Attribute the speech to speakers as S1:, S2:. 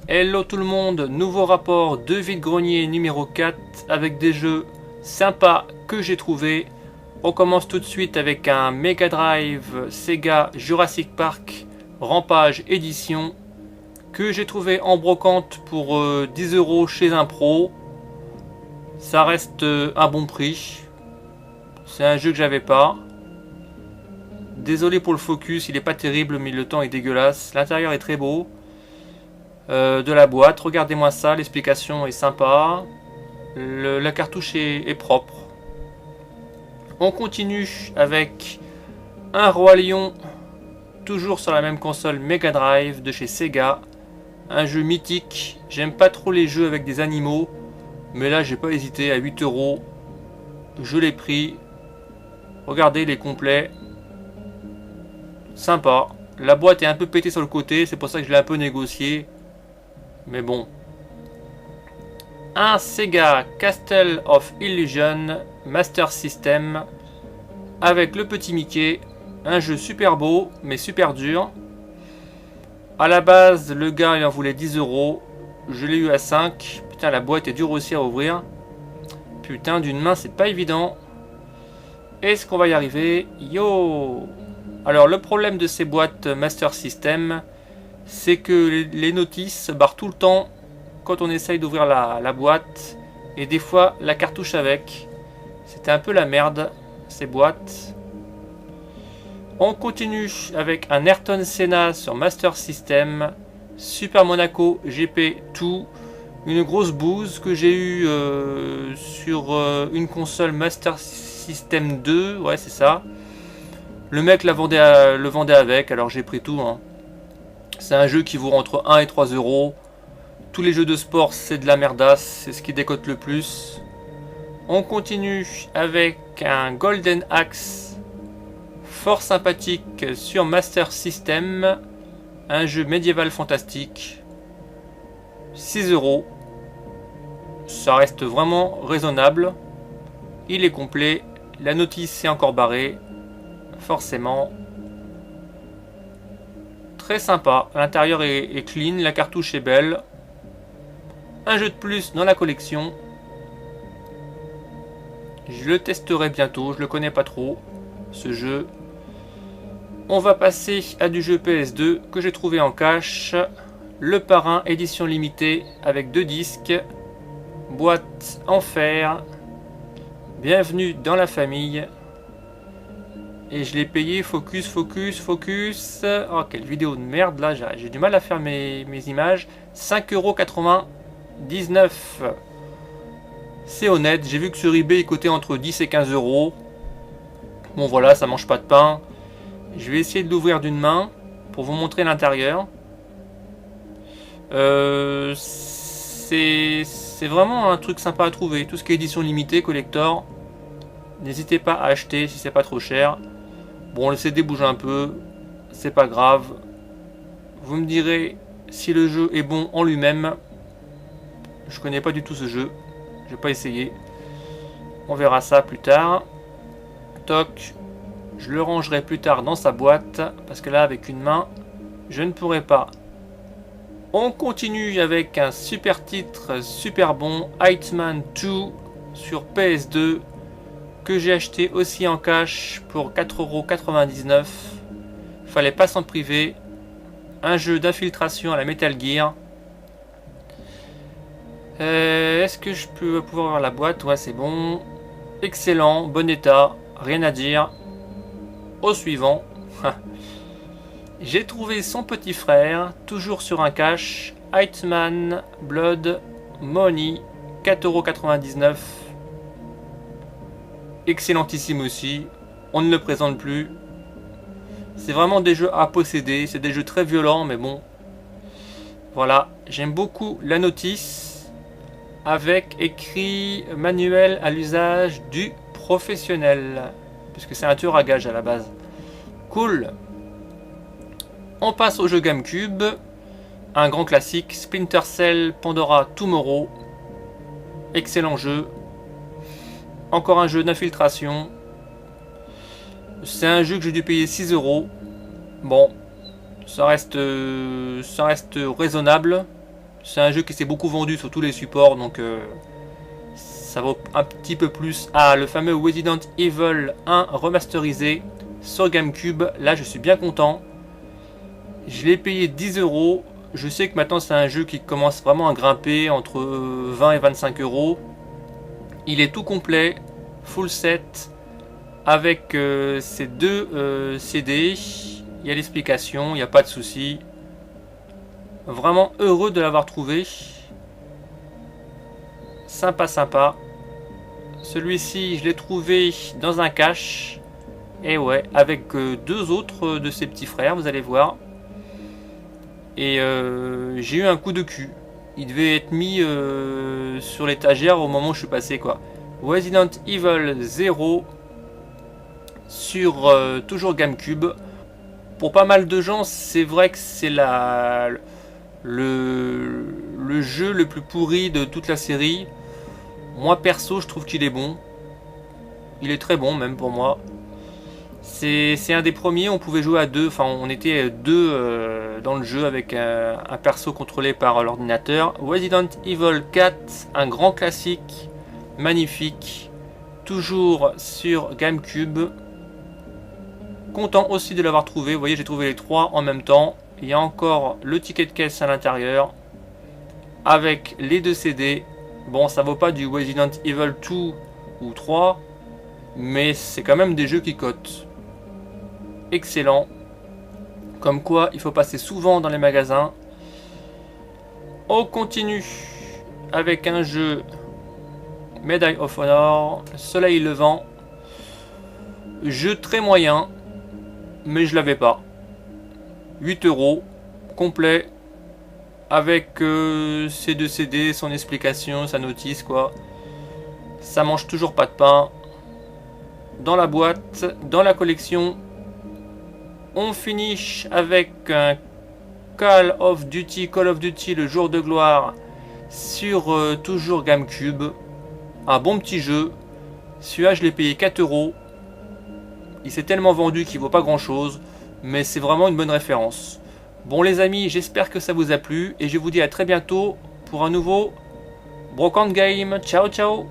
S1: Hello tout le monde, nouveau rapport de vide-grenier numéro 4 avec des jeux sympas que j'ai trouvés. On commence tout de suite avec un Mega Drive Sega Jurassic Park Rampage édition que j'ai trouvé en brocante pour 10 € chez un pro. Ça reste un bon prix. C'est un jeu que j'avais pas. Désolé pour le focus, il est pas terrible mais le temps est dégueulasse. L'intérieur est très beau. De la boîte, regardez-moi ça, l'explication est sympa. La cartouche est propre. On continue avec un Roi Lion, toujours sur la même console Mega Drive de chez Sega. Un jeu mythique. J'aime pas trop les jeux avec des animaux, mais là j'ai pas hésité, à 8 €. Je l'ai pris. Regardez, il est complet. Sympa. La boîte est un peu pétée sur le côté, c'est pour ça que je l'ai un peu négocié. Mais bon. Un Sega Castle of Illusion Master System avec le petit Mickey. Un jeu super beau mais super dur. A la base, le gars il en voulait 10 €. Je l'ai eu à 5. Putain, la boîte est dure aussi à ouvrir. Putain, d'une main c'est pas évident. Est-ce qu'on va y arriver? Yo! Alors le problème de ces boîtes Master System, c'est que les notices se barrent tout le temps quand on essaye d'ouvrir la boîte, et des fois la cartouche avec. C'était un peu la merde ces boîtes. On continue avec un Ayrton Senna sur Master System, Super Monaco GP2, une grosse bouse que j'ai eu sur une console Master System 2, ouais c'est ça. Le mec le vendait avec, alors j'ai pris tout hein. C'est un jeu qui vaut entre 1 et 3 €. Tous les jeux de sport, c'est de la merdasse. C'est ce qui décote le plus. On continue avec un Golden Axe. Fort sympathique sur Master System. Un jeu médiéval fantastique. 6 €. Ça reste vraiment raisonnable. Il est complet. La notice est encore barrée. Forcément. Très sympa, l'intérieur est clean, la cartouche est belle. Un jeu de plus dans la collection. Je le testerai bientôt, je le connais pas trop, ce jeu. On va passer à du jeu PS2 que j'ai trouvé en cash. Le Parrain édition limitée avec 2 disques. Boîte en fer. Bienvenue dans la famille. Et je l'ai payé, focus. Oh, quelle vidéo de merde, là, j'ai du mal à faire mes images. 5,99 €. C'est honnête, j'ai vu que sur eBay, il coûtait entre 10 et 15 €. Bon, voilà, ça mange pas de pain. Je vais essayer de l'ouvrir d'une main pour vous montrer l'intérieur. C'est vraiment un truc sympa à trouver. Tout ce qui est édition limitée, collector, n'hésitez pas à acheter si c'est pas trop cher. Bon, le CD bouge un peu, c'est pas grave. Vous me direz si le jeu est bon en lui-même. Je connais pas du tout ce jeu, je vais pas essayer. On verra ça plus tard. Toc, je le rangerai plus tard dans sa boîte, parce que là avec une main, je ne pourrai pas. On continue avec un super titre, super bon, Hitman 2 sur PS2. Que j'ai acheté aussi en cash pour 4,99 €. Fallait pas s'en priver. Un jeu d'infiltration à la Metal Gear. Est-ce que je peux pouvoir avoir la boîte? Ouais, c'est bon. Excellent, bon état, rien à dire. Au suivant. J'ai trouvé son petit frère, toujours sur un cash. Hitman Blood Money, 4,99 €. Excellentissime aussi, on ne le présente plus. C'est vraiment des jeux à posséder, c'est des jeux très violents mais bon. Voilà, j'aime beaucoup la notice avec écrit manuel à l'usage du professionnel, puisque c'est un tueur à gage à la base. Cool. On passe au jeu GameCube, un grand classique, Splinter Cell Pandora Tomorrow. Excellent jeu. Encore un jeu d'infiltration. C'est un jeu que j'ai dû payer 6 €. Bon, ça reste raisonnable. C'est un jeu qui s'est beaucoup vendu sur tous les supports, donc ça vaut un petit peu plus. Ah, le fameux Resident Evil 1 remasterisé sur GameCube. Là, je suis bien content. Je l'ai payé 10 euros. Je sais que maintenant, c'est un jeu qui commence vraiment à grimper entre 20 et 25 euros. Il est tout complet, full set, avec ces deux CD. Il y a l'explication, il n'y a pas de souci. Vraiment heureux de l'avoir trouvé. Sympa, sympa. Celui-ci, je l'ai trouvé dans un cache. Et ouais, avec deux autres de ses petits frères, vous allez voir. Et j'ai eu un coup de cul. Il devait être mis sur l'étagère au moment où je suis passé, quoi. Resident Evil 0 sur toujours GameCube. Pour pas mal de gens, c'est vrai que c'est le jeu le plus pourri de toute la série. Moi perso, je trouve qu'il est bon. Il est très bon même pour moi. C'est un des premiers, on pouvait jouer à deux, enfin on était deux dans le jeu avec un perso contrôlé par l'ordinateur. Resident Evil 4, un grand classique, magnifique, toujours sur GameCube. Content aussi de l'avoir trouvé, vous voyez j'ai trouvé les trois en même temps. Il y a encore le ticket de caisse à l'intérieur, avec les deux CD. Bon, ça vaut pas du Resident Evil 2 ou 3, mais c'est quand même des jeux qui cotent. Excellent. Comme quoi, il faut passer souvent dans les magasins. On continue avec un jeu Medal of Honor, Soleil Levant. Jeu très moyen, mais je l'avais pas. 8 euros, complet, avec ses deux CD, son explication, sa notice, quoi. Ça mange toujours pas de pain. Dans la boîte, dans la collection, on finish avec un Call of Duty, le jour de gloire, sur toujours GameCube. Un bon petit jeu. Celui-là, je l'ai payé 4 euros. Il s'est tellement vendu qu'il vaut pas grand chose, mais c'est vraiment une bonne référence. Bon les amis, j'espère que ça vous a plu et je vous dis à très bientôt pour un nouveau Brocante Game. Ciao ciao.